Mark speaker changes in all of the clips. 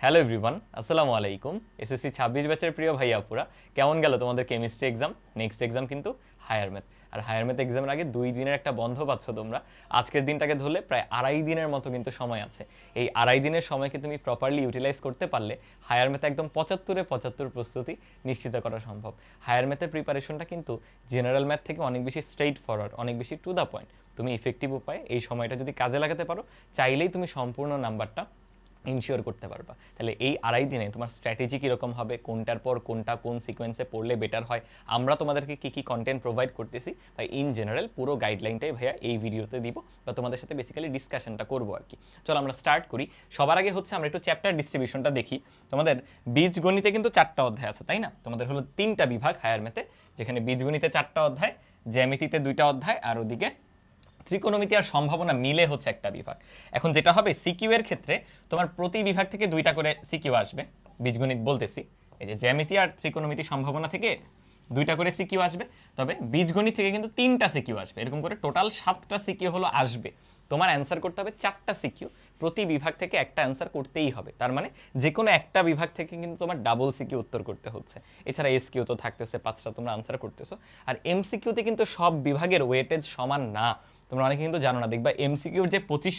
Speaker 1: Hello everyone, আসসালামু আলাইকুম। SSC 26 ব্যাচের প্রিয় ভাই আপুরা, কেমন গেল তোমাদের কেমিস্ট্রি এক্সাম? নেক্সট এক্সাম কিন্তু হায়ার ম্যাথ। আর হায়ার ম্যাথ এক্সামের আগে 2 দিনের একটা বন্ধ পাচ্ছ তোমরা। আজকের দিনটাকে ধরলে প্রায় 2.5 দিনের মতো কিন্তু সময় আছে। এই 2.5 দিনের সময়কে তুমি প্রপারলি ইউটিলাইজ করতে পারলে হায়ার ম্যাথে একদম 75-এ 75 প্রস্তুতি নিশ্চিত করা সম্ভব। হায়ার ম্যাথের প্রিপারেশনটা কিন্তু জেনারেল ম্যাথ থেকে অনেক বেশি স্ট্রেইট ফরওয়ার্ড, অনেক বেশি টু দ্য পয়েন্ট। তুমি ইফেক্টিভ উপায়ে এই সময়টা যদি কাজে লাগাতে পারো, চাইলেই তুমি সম্পূর্ণ নাম্বারটা ইনশিওর করতে পারবা। তাহলে এই 2.5 দিনে তোমার স্ট্র্যাটেজি কীরকম হবে, কোনটার পর কোনটা কোন সিকোয়েন্সে পড়লে বেটার হয়, আমরা তোমাদেরকে কী কী কন্টেন্ট প্রোভাইড করতেছি, ভাই ইন জেনারেল পুরো গাইডলাইনটাই ভাইয়া এই ভিডিওতে দিব বা তোমাদের সাথে বেসিক্যালি ডিসকাশনটা করবো আর কি। চলো আমরা স্টার্ট করি। সবার আগে হচ্ছে আমরা একটু চ্যাপ্টার ডিস্ট্রিবিউশনটা দেখি। তোমাদের বীজগণিতে কিন্তু 4টা অধ্যায় আছে, তাই না? তোমাদের হলো 3টা বিভাগ হায়ার ম্যাথে, যেখানে বীজগণিতে 4টা অধ্যায়, জ্যামিতিতে 2টা অধ্যায়, আর ওদিকে ত্রিকোণমিতি আর সম্ভাবনা মিলে হচ্ছে একটা বিভাগ। এখন যেটা হবে সিকিউ এর ক্ষেত্রে তোমার প্রতি বিভাগ থেকে 2টা করে সিকিউ আসবে। বীজগণিত বলতেছি, এই যে জ্যামিতি আর ত্রিকোণমিতি সম্ভাবনা থেকে 2টা করে সিকিউ আসবে। তবে বীজগণিত থেকে কিন্তু 3টা সিকিউ আসবে। এরকম করে টোটাল 7টা সিকিউ হলো আসবে। তোমার অ্যান্সার করতে হবে 4টা সিকিউ, প্রতি বিভাগ থেকে একটা অ্যান্সার করতেই হবে। তার মানে যে কোনো একটা বিভাগ থেকে কিন্তু তোমার ডাবল সিকিউ উত্তর করতে হচ্ছে। এছাড়া এসকিউ তো থাকতেছে 5টা, তোমরা আনসার করতেছো। আর এমসিকিউতে কিন্তু সব বিভাগের ওয়েটেজ সমান না। তোমরা অনেকে কিন্তু জানো না, দেখবা এমসিকিউর যে 25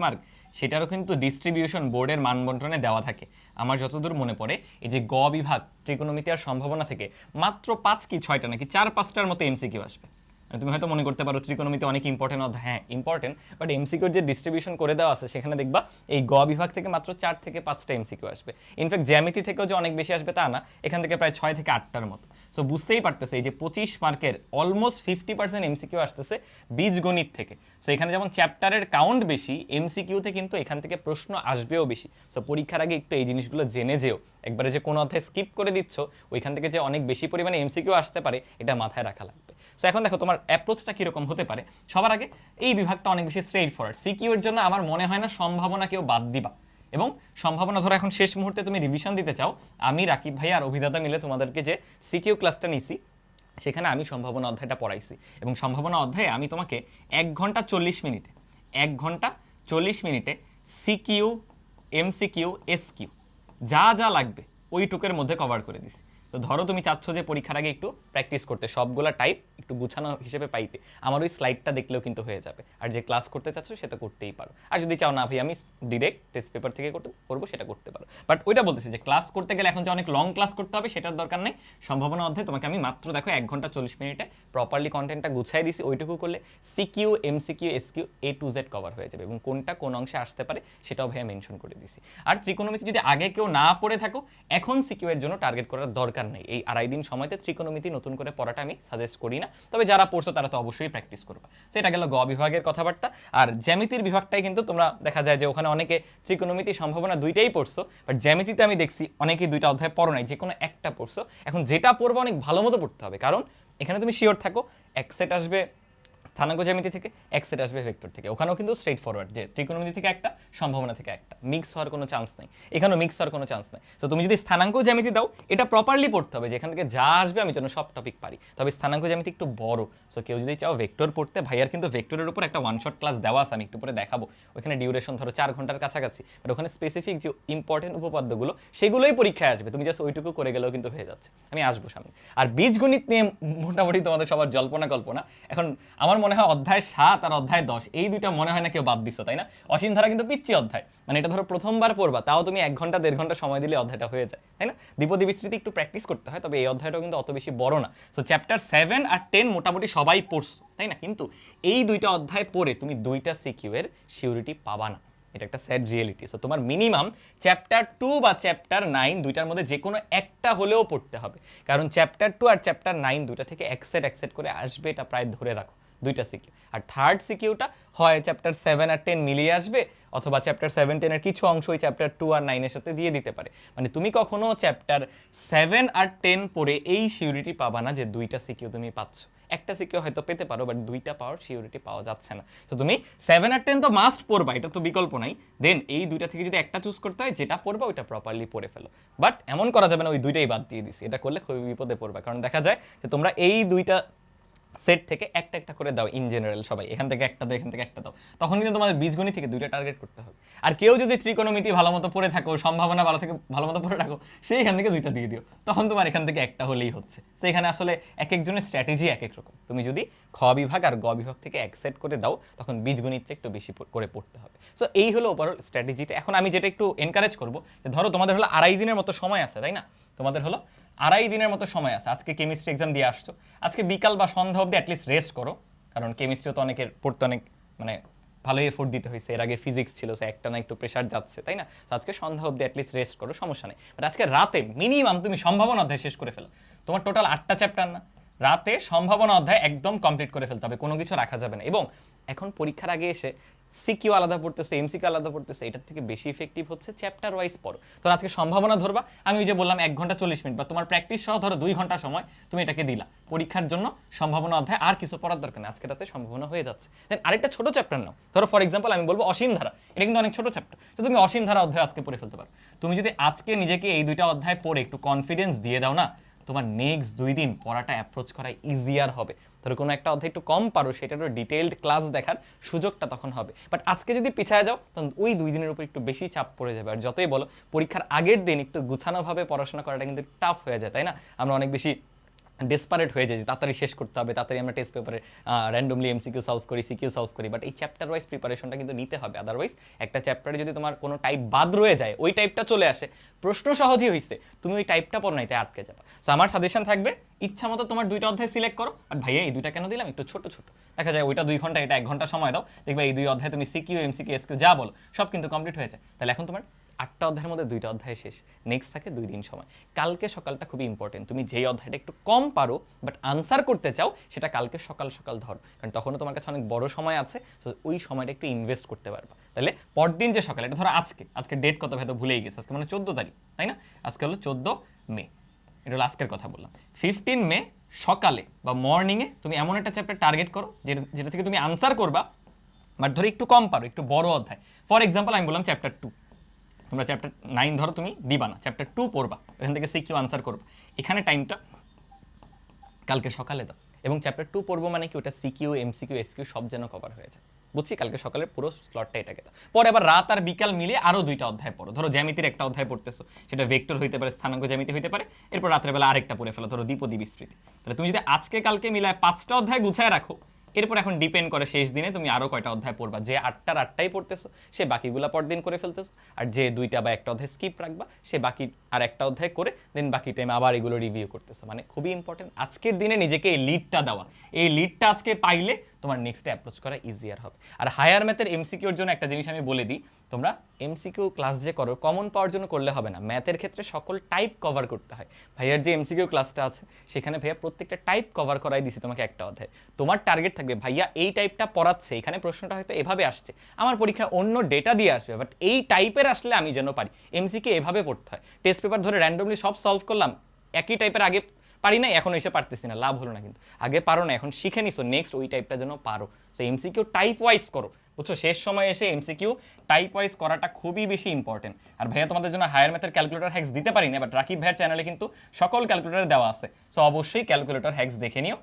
Speaker 1: মার্ক সেটারও কিন্তু ডিস্ট্রিবিউশন বোর্ডের মানবন্টনে দেওয়া থাকে। আমার যতদূর মনে পড়ে, এই যে গ বিভাগ ত্রিকোণমিতি আর সম্ভাবনা থেকে মাত্র 5 কি 6টা নাকি 4-5টার মতো এমসিকিউ আসবে। তুমি হয়তো মনে করতে পারো ত্রিকোণমিতি অনেক ইম্পর্টেন্ট অধ্যায়, হ্যাঁ ইম্পর্টেন্ট, বাট এমসিকিউর যে ডিস্ট্রিবিউশন করে দেওয়া আছে সেখানে দেখবা এই গ বিভাগ থেকে মাত্র 4 থেকে 5টা এমসিকিউ আসবে। ইনফ্যাক্ট জ্যামিতি থেকেও যে অনেক বেশি আসবে তা না, এখান থেকে প্রায় 6 থেকে 8টার মতো। সো বুঝতেই পারতেছে এই যে 25 মার্কের অলমোস্ট 50% এমসিকিউ আসতেছে বীজগণিত থেকে। সো এখানে যেমন চ্যাপ্টারের কাউন্ট বেশি, এমসিকিউতে কিন্তু এখান থেকে প্রশ্ন আসবেও বেশি। সো পরীক্ষার আগে একটু এই জিনিসগুলো জেনে যেও, একবারে যে কোনো অধ্যায় স্কিপ করে দিচ্ছ ওইখান থেকে যে অনেক বেশি পরিমাণে এমসিকিউ আসতে পারে এটা মাথায় রাখা লাগবে। সো এখন দেখো তোমার অ্যাপ্রোচটা কীরকম হতে পারে। সবার আগে এই বিভাগটা অনেক বেশি স্ট্রেইট ফরওয়ার্ড। সিকিউ এর জন্য আমার মনে হয় না সম্ভাবনা কেউ বাদ দিবা, এবং সম্ভাবনা ধরো এখন শেষ মুহূর্তে তুমি রিভিশন দিতে চাও, আমি রাকিব ভাই আর অভিদাতা মিলে তোমাদেরকে যে সিকিউ ক্লাসটা নিছি সেখানে আমি সম্ভাবনা অধ্যায়টা পড়াইছি, এবং সম্ভাবনা অধ্যায়ে আমি তোমাকে 1 ঘন্টা 40 মিনিটে সিকিউ, এমসিকিউ, এসকিউ যা যা লাগবে ওইটুকের মধ্যে কভার করে দিছি। তো ধরো তুমি চাচ্ছ যে পরীক্ষার আগে একটু প্র্যাকটিস করতে, সবগুলা টাইপ একটু গুছানো হিসেবে পাইতে, আমার ওই স্লাইডটা দেখলেও কিন্তু হয়ে যাবে। আর যে ক্লাস করতে চাচ্ছ সেটা করতেই পারো। আর যদি চাও না ভাই আমি ডিরেক্ট টেস্ট পেপার থেকে করবো, সেটা করতে পারো। বাট ওইটা বলতেছি যে ক্লাস করতে গেলে এখন যে অনেক লং ক্লাস করতে হবে সেটার দরকার নেই। সম্ভাবনা অধ্যায় তোমাকে আমি মাত্র দেখো 1 ঘন্টা 40 মিনিটে প্রপারলি কন্টেন্টটা গুছাই দিছি। ওইটুকু করলে CQ, MCQ, SQ A to Z cover হয়ে যাবে, এবং কোনটা কোন অংশে আসতে পারে সেটাও ভাইয়া মেনশন করে দিছি। আর ত্রিকোণমিতি যদি আগে কেউ না পড়ে থাকো, এখন সিকিউ এর জন্য টার্গেট করার দরকার নেই। এই 2.5 দিন সময়তে ত্রিকোণমিতি নতুন করে পড়াটা আমি সাজেস্ট করি না, তবে যারা পড়ছো তারা তো অবশ্যই প্র্যাকটিস করবা। সেটা গেল গ বিভাগের কথাবার্তা। আর জ্যামিতির বিভাগটাই কিন্তু তোমরা দেখা যায় যে ওখানে অনেকে ত্রিকোণমিতি সম্ভাবনা 2টাই পড়ছো, বাট জ্যামিতিতে আমি দেখছি অনেকেই 2টা অধ্যায় পড়ো নাই, যে কোনো একটা পড়ছো। এখন যেটা পড়বো অনেক ভালো মতো পড়তে হবে, কারণ এখানে তুমি শিওর থাকো এক সেট আসবে স্থানাঙ্ক জ্যামিতি থেকে, এক সেট আসবে ভেক্টর থেকে। ওখানেও কিন্তু স্ট্রেট ফরওয়ার্ড যে ত্রিকোণমিতি থেকে একটা, সম্ভাবনা থেকে একটা, মিক্স হওয়ার কোনো চান্স নেই। এখানেও মিক্স হওয়ার কোনো চান্স নেই। তো তুমি যদি স্থানাঙ্ক জ্যামিতি দাও, এটা প্রপারলি পড়তে হবে, যেখান থেকে যা আসবে আমি যেন সব টপিক পারি। তবে স্থানাঙ্ক জ্যামিতি একটু বড়, সো কেউ যদি চাও ভেক্টর পড়তে, ভাইয়ার কিন্তু ভেক্টরের উপর একটা ওয়ান শট ক্লাস দেওয়া আছে, আমি একটু পরে দেখাবো। ওখানে ডিউরেশন ধরো 4 ঘন্টার কাছাকাছি, বাট ওখানে স্পেসিফিক যে ইম্পর্টেন্ট উপপাদ্যগুলো সেগুলোই পরীক্ষায় আসবে, তুমি জাস্ট ওইটুকু করে গেলেও কিন্তু হয়ে যাচ্ছে। আমি আসবো সামনে। আর বীজগণিত নিয়ে মোটামুটি তোমাদের সবার জল্পনা কল্পনা। এখন আমার মনে হয় অধ্যায় 7 আর অধ্যায় 10 এই 2টা মনে হয় না কেউ বাদ দিছো, তাই না? অসীম ধারা কিন্তু পিচ্ছি অধ্যায়, মানে এটা ধরো প্রথমবার পড়বা, তাও তুমি 1 ঘন্টা 1.5 ঘন্টা সময় দিলে অধ্যায়টা হয়ে যায়, তাই না? দ্বিপদী বিস্তৃতি একটু প্র্যাকটিস করতে হয়, তবে এই অধ্যায়টাও কিন্তু অত বেশি বড় না। সো চ্যাপ্টার 7 আর 10 মোটামুটি সবাই পড়ছো, তাই না? কিন্তু এই 2টা অধ্যায় পড়ে তুমি 2টা সিকিউ এর সিউরিটি পাবা না, এটা একটা স্যাড রিয়েলিটি। সো তোমার মিনিমাম চ্যাপ্টার 2 বা চ্যাপ্টার 9 দুইটার মধ্যে যে কোনো একটা হলেও পড়তে হবে, কারণ চ্যাপ্টার 2 আর চ্যাপ্টার 9 দুইটা থেকে এক সেট করে আসবে, এটা প্রায় ধরে রাখো 2টা সিকিউ। আর থার্ড সিকিউটা হয় চ্যাপ্টার 7 আর 10 মিলিয়ে আসবে, অথবা চ্যাপ্টার 7-10 এর কিছু অংশ ওই চ্যাপ্টার 2 আর 9 এর সাথে দিয়ে দিতে পারে। মানে তুমি কখনো চ্যাপ্টার 7 আর 10 পড়ে এই সিউরিটি পাবা না যে 2টা সিকিউ তুমি পাচ্ছ। একটা সিকিউ হয়তো পেতে পারো, বাট 2টা পাওয়ার সিউরিটি পাওয়া যাচ্ছে না। তো তুমি 7 আর 10 তো মাস্ট পড়বা, এটা তো বিকল্প নাই। দেন এই 2টা থেকে যদি একটা চুজ করতে হয়, যেটা পড়বা ওইটা প্রপারলি পড়ে ফেলো। বাট এমন করা যাবে না ওই 2টাই বাদ দিয়ে দিছি, এটা করলে খুবই বিপদে পড়বা। কারণ দেখা যায় যে তোমরা এই 2টা সেট থেকে একটা একটা করে দাও ইন জেনারেল সবাই, এখান থেকে একটা দাও, এখান থেকে একটা দাও, তখন কিন্তু তোমাদের বীজগণিত থেকে দুইটা টার্গেট করতে হবে। আর কেউ যদি ত্রিকোণমিতি ভালো মতো পড়ে থাকো, সম্ভাবনা ভালো থেকে ভালো মতো পড়ে রাখো, সেইখান থেকে দুইটা দিয়ে দিও, তখন তোমার এখান থেকে একটা হলেই হচ্ছে। সেইখানে আসলে এক একজনের স্ট্র্যাটেজি এক এক রকম। তুমি যদি খ বিভাগ আর গ বিভাগ থেকে এক সেট করে দাও, তখন বীজগণিতটা একটু বেশি করে পড়তে হবে। সো এই হলো ওভারঅল স্ট্র্যাটেজিটা। এখন আমি যেটা একটু এনকারেজ করবো, যে ধরো তোমাদের হলো 2.5 দিনের মতো সময় আছে, তাই না? তোমাদের হলো 2.5 দিনের মতো সময় আছে। আজকে কেমিস্ট্রি এক্সাম দিয়ে আসছো, আজকে বিকাল বা সন্ধ্যা অবধি অ্যাটলিস্ট রেস্ট করো, কারণ কেমিস্ট্রিও তো অনেকের পড়তে অনেক মানে ভালোই এফোর্ট দিতে হয়েছে, এর আগে ফিজিক্স ছিল, সে একটা না একটু প্রেশার যাচ্ছে, তাই না? তো আজকে সন্ধ্যা অবধি অ্যাটলিস্ট রেস্ট করো, সমস্যা নেই। বাট আজকে রাতে মিনিমাম তুমি সম্ভাবনা অধ্যায় শেষ করে ফেলো। তোমার টোটাল 8টা চ্যাপ্টার না, রাতে সম্ভাবনা অধ্যায় একদম কমপ্লিট করে ফেলতে হবে, কোনো কিছু রাখা যাবে না। এবং এখন পরীক্ষার আগে এসে সিকিউ আলাদা পড়তেছে, এমসিকিউ আলাদা পড়তেছে, এটার থেকে বেশি ইফেক্টিভ হচ্ছে চ্যাপ্টার ওয়াইজ পড়ো। তো আজকে সম্ভাবনা ধরবা, আমি ওই যে বললাম 1 ঘন্টা 40 মিনিট বা তোমার প্র্যাকটিস সহ ধরো 2 ঘন্টা সময় তুমি এটাকে দিলা পরীক্ষার জন্য। সম্ভাবনা অধ্যায় আর কিছু পড়ার দরকার নেই, আজকে রাতে সম্ভাবনা হয়ে যাচ্ছে। দেন আরেকটা ছোট চ্যাপ্টার নাও, ধরো ফর এক্সাম্পল আমি বলবো অসীম ধারা, এটা কিন্তু অনেক ছোট চ্যাপ্টার, তো তুমি অসীম ধারা অধ্যায় আজকে পড়ে ফেলতে পারো। তুমি যদি আজকে নিজেকে এই দুইটা অধ্যায় পড়ে একটু কনফিডেন্স দিয়ে দাও না, তোমার নেক্সট 2 দিন পড়াটা অ্যাপ্রোচ করা ইজিয়ার হবে। ধরো কোনো একটা অধ্যায় একটু কম পারো, সেটারও ডিটেইলড ক্লাস দেখার সুযোগটা তখন হবে। বাট আজকে যদি পিছায় যাও, তখন ওই 2 দিনের উপর একটু বেশি চাপ পড়ে যাবে। আর যতই বলো পরীক্ষার আগের দিন একটু গুছানোভাবে পড়াশোনা করাটা কিন্তু টাফ হয়ে যায়, তাই না? আমরা অনেক বেশি ডেসপারেট হয়ে যায় যে তাড়াতাড়ি শেষ করতে হবে, তাড়াতাড়ি আমরা টেস্ট পেপারে র্যান্ডমলি এমসিকিউ সলভ করি, সিকিউ সলভ করি। বাট এই চ্যাপ্টার ওয়াইজ প্রিপারেশনটা কিন্তু নিতে হবে, আদারওয়াইজ একটা চ্যাপ্টারে যদি তোমার কোনো টাইপ বাদ রয়ে যায়, ওই টাইপটা চলে আসে, প্রশ্ন সহজই হয়েছে, তুমি ওই টাইপটা পড়ো না, এতে আটকে যাবে। সো আমার সাজেশন থাকবে, ইচ্ছা মতো তোমার দুইটা অধ্যায় সিলেক্ট করো। বাট ভাইয়া এই দুইটা কেন দিলাম, একটু ছোট ছোট, দেখা যায় ওইটা 2 ঘন্টা, এটা 1 ঘন্টা সময় দাও, দেখবে এই 2 অধ্যায় তুমি সিকিউ এমসিকিউ এসকিউ যা বলো সব কিন্তু কমপ্লিট হয়ে যায়। তাহলে এখন তোমার 8টা অধ্যায়ের মধ্যে 2টা অধ্যায় শেষ, নেক্সট থাকে 2 দিন সময়। কালকে সকালটা খুবই ইম্পর্টেন্ট, তুমি যেই অধ্যায়টা একটু কম পারো বাট আনসার করতে চাও, সেটা কালকে সকাল সকাল ধরো, কারণ তখনও তোমার কাছে অনেক বড় সময় আছে, তো ওই সময়টা একটু ইনভেস্ট করতে পারবা। তাহলে পরদিন যে সকালে, এটা ধরো আজকে ডেট কত হয়তো ভুলেই গেছে, আজকে মানে 14 তারিখ, তাই না? আজকে হলো 14 মে, এটা হলো আজকের কথা বললাম। 15 মে সকালে বা মর্নিংয়ে তুমি এমন একটা চ্যাপ্টার টার্গেট করো যেটা থেকে তুমি আনসার করবা, বাট ধরো একটু কম পারো, একটু বড় অধ্যায়। ফর এক্সাম্পল আমি বললাম চ্যাপ্টার 2, তোমরা চ্যাপ্টার 9 ধরো তুমি দিবা না, চ্যাপ্টার 2 পড়বা, এখান থেকে সিকিউ আনসার করবা। এখানে টাইমটা কালকে সকালে দাও, এবং চ্যাপ্টার 2 পড়বো মানে কি, ওটা সিকিউ এমসিকিউ এসকিউ সব যেন কভার হয়ে যায়, বুঝছি? কালকে সকালের পুরো স্লটটা এটাকে দাও। পরে আবার রাত আর বিকাল মিলিয়ে আরও 2টা অধ্যায় পড়ো। ধরো জ্যামিতির একটা অধ্যায় পড়তেছো, সেটা ভেক্টর হইতে পারে, স্থানাঙ্ক জ্যামিতি হইতে পারে, এরপর রাতের বেলা আরেকটা পড়ে ফেলো, ধরো দ্বিপদী বিস্তৃতি। তাহলে তুমি যদি আজকে কালকে মিলায় 5টা অধ্যায় গুছায় রাখো, এরপর এখন ডিপেন্ড করে শেষ দিনে তুমি আরও কয়টা অধ্যায় পড়বা। যে 8টাই পড়তেছো সে বাকিগুলো পরদিন করে ফেলতেছো, আর যে 2টা বা একটা অধ্যায় স্কিপ রাখবা সে বাকি আর একটা অধ্যায় করে দেন বাকি টাইম আবার এগুলো রিভিউ করতেছো। মানে খুবই ইম্পর্টেন্ট আজকের দিনে নিজেকে এই লিডটা দেওয়া। এই লিডটা আজকে পাইলে তোমার নেক্সটে অ্যাপ্রোচ করা ইজিয়ার হবে। আর হায়ার ম্যাথের এমসিকিউর জন্য একটা জিনিস আমি বলে দিই, তোমরা এমসিকিউ ক্লাস যে করো কমন পাওয়ার জন্য করলে হবে না, ম্যাথের ক্ষেত্রে সকল টাইপ কভার করতে হয়। ভাইয়ার যে এমসিকিউ ক্লাসটা আছে সেখানে ভাইয়া প্রত্যেকটা টাইপ কভার করাই দিছি তোমাকে একটা অধ্যায়। তোমার টার্গেট থাকবে ভাইয়া এই টাইপটা পড়াচ্ছে, এখানে প্রশ্নটা হয়তো এভাবে আসছে, আমার পরীক্ষা অন্য ডেটা দিয়ে আসবে, বাট এই টাইপের আসলে আমি যেন পারি। এমসিকিউ এভাবে পড়তে হয়, টেস্ট পেপার ধরে র্যান্ডমলি সব সলভ করলাম, একই টাইপের আগে পারি না, এখন এসে পারতেছি না, লাভ হলো না। কিন্তু আগে পারো না, এখন শিখে নিছো, নেক্সট ওই টাইপটা যেন পারো। সো এমসিকিউ টাইপ ওয়াইজ করো, বুঝছো? শেষ সময় এসে এমসিকিউ টাইপ ওয়াইজ করাটা খুবই বেশি ইম্পর্টেন্ট। আর ভাইয়া তোমাদের জন্য হায়ার ম্যাথের ক্যালকুলেটর হ্যাক্স দিতে পারি না, বাট রাকিব ভাইয়ের চ্যানেলে কিন্তু সকল ক্যালকুলেটর দেওয়া আছে, সো অবশ্যই ক্যালকুলেটর হ্যাক্স দেখে নিও।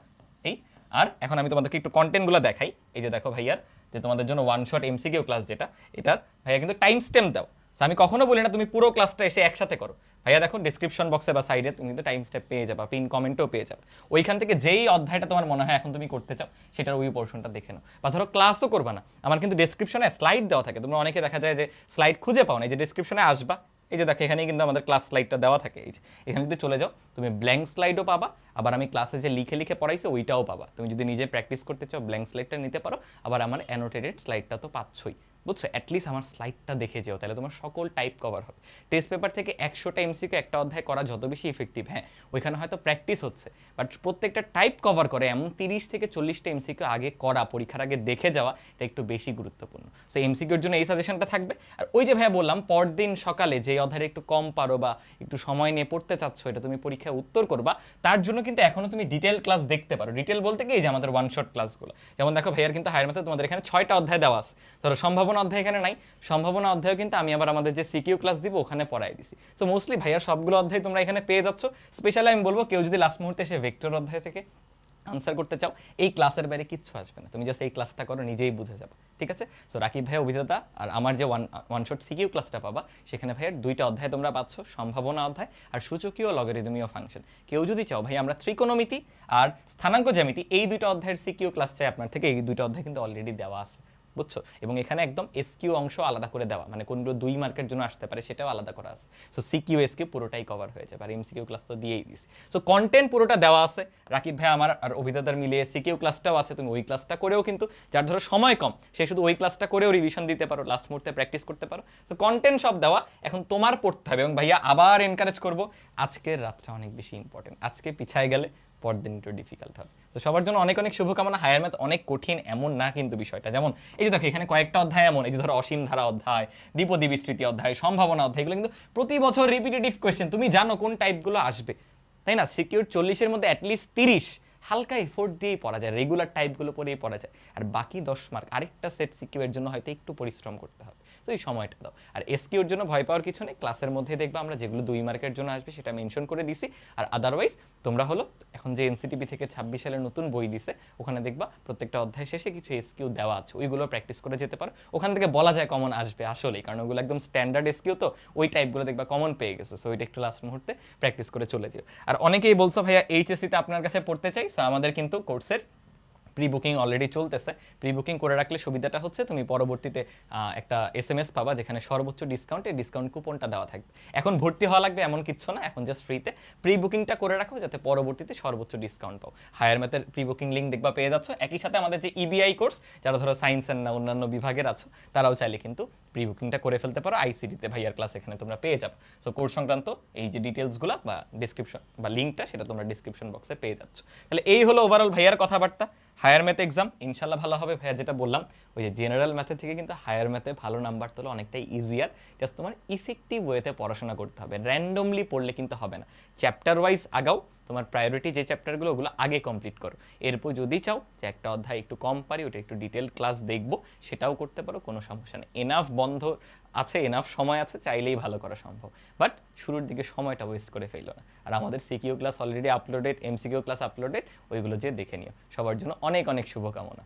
Speaker 1: এই আর এখন আমি তোমাদেরকে একটু কন্টেন্টগুলো দেখাই। এই যে দেখো ভাইয়ার যে তোমাদের জন্য ওয়ান শট এমসিকিউ ক্লাস, যেটা এটার ভাইয়া কিন্তু টাইম স্ট্যাম্প দেওয়া। আমি কখনো বলি না তুমি পুরো ক্লাসটা এসে একসাথে করো, ভাইয়া দেখো ডিসক্রিপশন বক্সে বা সাইডে তুমি কিন্তু টাইম স্টেপ পেয়ে যাবা, পিন কমেন্টও পেয়ে যাবে। ওইখান থেকে যেই অধ্যায়টা তোমার মনে হয় এখন তুমি করতে চাও সেটার ওই পোর্শনটা দেখে নাও। বা ধরো ক্লাসও করবা না, আমার কিন্তু ডেসক্রিপশনে স্লাইড দেওয়া থাকে, তোমরা অনেকে দেখা যায় যে স্লাইড খুঁজে পাও না, এই যে ডেসক্রিপশনে আসবা, এই যে দেখো এখানেই কিন্তু আমাদের ক্লাস স্লাইডটা দেওয়া থাকে। এই যে এখানে যদি চলে যাও তুমি ব্ল্যাঙ্ক স্লাইডও পাবা, আবার আমি ক্লাসে যে লিখে লিখে পড়াইছি ওইটাও পাবা। তুমি যদি নিজে প্র্যাকটিস করতে চাও ব্ল্যাঙ্ক স্লাইডটা নিতে পারো, আবার আমার অ্যানোটেটেড স্লাইডটা তো পাচ্ছই, বুঝছো? অ্যাটলিস্ট আমার স্লাইডটা দেখে যেও, তাহলে তোমার সকল টাইপ কভার হবে। টেস্ট পেপার থেকে 100টা এমসিকিউ একটা অধ্যায় করা যত বেশি ইফেক্টিভ, হ্যাঁ ওইখানে হয়তো প্র্যাকটিস হচ্ছে, বাট প্রত্যেকটা টাইপ কভার করে এমন 30 থেকে 40টা এমসিকিউ আগে করা, পরীক্ষার আগে দেখে যাওয়া, এটা একটু বেশি গুরুত্বপূর্ণ। সো এমসিকিউর জন্য এই সাজেশনটা থাকবে। আর ওই যে ভাইয়া বললাম পরদিন সকালে যে অধ্যায় একটু কম পারো বা একটু সময় নিয়ে পড়তে চাচ্ছ, এটা তুমি পরীক্ষায় উত্তর করবা, তার জন্য কিন্তু এখনো তুমি ডিটেল ক্লাস দেখতে পারো। ডিটেল বলতে কি, এই যে আমাদের ওয়ান শট ক্লাসগুলো, যেমন দেখো ভাইয়ার কিন্তু হায়ার ম্যাথে তোমাদের এখানে 6টা অধ্যায় দেওয়া আছে। ধরো সম্ভাবনা অধ্যায় এখানে নাই, সম্ভাবনা অধ্যায় কিন্তু আমি আবার আমাদের যে সিকিউ ক্লাস দিব ওখানে পড়াই দিছি। সো মোস্টলি ভাইয়ার সবগুলো অধ্যায় তোমরা এখানে পেয়ে যাচ্ছ। স্পেশালি আমি বলবো কেউ যদি লাস্ট মুহূর্তে এসে ভেক্টর অধ্যায় থেকে আনসার করতে চাও, এই ক্লাসের বাইরে কিচ্ছু আসবে না, তুমি জাস্ট এই ক্লাসটা করো, নিজেই বুঝে যাবে। ঠিক আছে? সো রাকিব ভাই অভিজ্ঞতা আর আমার যে ওয়ান শট সিকিউ ক্লাসটা পাবা, সেখানে ভাইয়ের 2টা অধ্যায় তোমরা পাচ্ছ, সম্ভাবনা অধ্যায় আর সূচকীয় লগারিদমীয় ফাংশন। কেউ যদি চাও ভাই আমরা ত্রিকোণমিতি আর স্থানাঙ্ক জ্যামিতি এই 2টা অধ্যায়ের সিকিউ ক্লাস চাই আপনার থেকে, এই 2টা অধ্যায় কিন্তু অলরেডি দেওয়া আছে, বুঝছো? এবং এখানে একদম এসকিউ অংশ আলাদা করে দেওয়া, মানে কোনগুলো 2 মার্কের জন্য আসতে পারে সেটাও আলাদা করা আছে। সো সিকিউ এসকিউ পুরোটাই কভার হয়ে যাবে, আর এমসিকিউ ক্লাস তো দিয়েই দিছি। সো কন্টেন্ট পুরোটা দেওয়া আছে। রাকিব ভাই আমার আর অভিজ্ঞতার মিলিয়ে সিকিউ ক্লাসটাও আছে, তুমি ওই ক্লাসটা করেও কিন্তু, যার ধরো সময় কম সে শুধু ওই ক্লাসটা করেও রিভিশন দিতে পারো, লাস্ট মুহূর্তে প্র্যাকটিস করতে পারো। সো কন্টেন্ট সব দেওয়া, এখন তোমার পড়তে হবে। এবং ভাইয়া আবার এনকারেজ করবো, আজকের রাতটা অনেক বেশি ইম্পর্টেন্ট, আজকে পিছায় গেলে পরদিন একটু ডিফিকাল্ট হবে। তো সবার জন্য অনেক অনেক শুভকামনা। হায়ার ম্যাথ অনেক কঠিন এমন না কিন্তু বিষয়টা, যেমন এই যে দেখো এখানে কয়েকটা অধ্যায় এমন, এই যে ধরো অসীম ধারা অধ্যায়, দ্বিপদী বিস্তৃতি অধ্যায়, সম্ভাবনা অধ্যায়, এগুলো কিন্তু প্রতি বছর রিপিটেটিভ কোয়েশ্চেন, তুমি জানো কোন টাইপগুলো আসবে, তাই না? সিকিউর 40-এর মধ্যে অ্যাটলিস্ট 30 হালকা এফোর্ট দিয়েই পড়া যায়, রেগুলার টাইপগুলো পড়েই পড়া যায়, আর বাকি 10 মার্ক আরেকটা সেট সিকিউর জন্য হয়তো একটু পরিশ্রম করতে হবে। তো এই সময়টা দাও। আর এসকিউর জন্য ভয় পাওয়ার কিছু নেই, ক্লাসের মধ্যে দেখবা আমরা যেগুলো 2 মার্কের জন্য আসবে সেটা মেনশন করে দিছি। আর আদারওয়াইজ তোমরা হলো এখন যে এনসিটিভি থেকে 26 সালের নতুন বই দিছে, ওখানে দেখবা প্রত্যেকটা অধ্যায় শেষে কিছু এসকিউ দেওয়া আছে, ওইগুলো প্র্যাকটিস করে যেতে পারো। ওখান থেকে বলা যায় কমন আসবে আসলেই, কারণ ওগুলো একদম স্ট্যান্ডার্ড এসকিউ, তো ওই টাইপগুলো দেখবা কমন পেয়ে গেছে। সো ওইটা একটু লাস্ট মুহূর্তে প্র্যাকটিস করে চলে যেও। আর অনেকেই বলছো ভাইয়া এইচএসসিতে আপনার কাছে পড়তে চাই, সো আমাদের কিন্তু কোর্সের প্রি বুকিং অলরেডি চলতেছে। প্রি বুকিং করে রাখলে সুবিধাটা হচ্ছে তুমি পরবর্তীতে একটা এসএমএস পাবা যেখানে সর্বোচ্চ ডিসকাউন্টে ডিসকাউন্ট কুপনটা দেওয়া থাকবে। এখন ভর্তি হওয়া লাগবে এমন কিছু না, এখন জাস্ট ফ্রিতে প্রি বুকিংটা করে রাখো যাতে পরবর্তীতে সর্বোচ্চ ডিসকাউন্ট পাও। হায়ার ম্যাথের প্রি বুকিং লিঙ্ক দেখবা পেয়ে যাচ্ছ। একই সাথে আমাদের যে ইবিআই কোর্স, যারা ধরো সায়েন্স অ্যান্ড না অন্যান্য বিভাগের আছো, তারাও চাইলে কিন্তু প্রি বুকিংটা করে ফেলতে পারো। আইসিটিতে ভাইয়ার ক্লাস এখানে তোমরা পেয়ে যাবে। সো কোর্স সংক্রান্ত এই যে ডিটেলসগুলো বা ডিসক্রিপশন বা লিঙ্কটা, সেটা তোমরা ডিসক্রিপশন বক্সে পেয়ে যাচ্ছ। তাহলে এই হলো ওভারঅল ভাইয়ার কথাবার্তা। হায়ার ম্যাথ এক্সাম ইনশাল্লাহ ভালো হবে ভাইয়া, যেটা বললাম ওই যে জেনারেল ম্যাথের থেকে কিন্তু হায়ার ম্যাথে ভালো নাম্বার তোলা অনেকটাই ইজিয়ার। জাস্ট তোমার ইফেক্টিভ ওয়েতে পড়াশোনা করতে হবে, র্যান্ডমলি পড়লে কিন্তু হবে না। চ্যাপ্টার ওয়াইজ আগাও, তোমার প্রায়োরিটি যে চ্যাপ্টারগুলো ওগুলো আগে কমপ্লিট করো। এরপর যদি চাও যে একটা অধ্যায় একটু কম পারি, ওটা একটু ডিটেল ক্লাস দেখবো, সেটাও করতে পারো, কোনো সমস্যা নেই। এনাফ বন্ধ আছে, এনাফ সময় আছে, চাইলেই ভালো করা সম্ভব। বাট শুরুর দিকে সময়টা ওয়েস্ট করে ফেলো না। আর আমাদের CQ class already uploaded, MCQ class uploaded, ওইগুলো যে দেখে নিও। সবার জন্য অনেক অনেক শুভকামনা।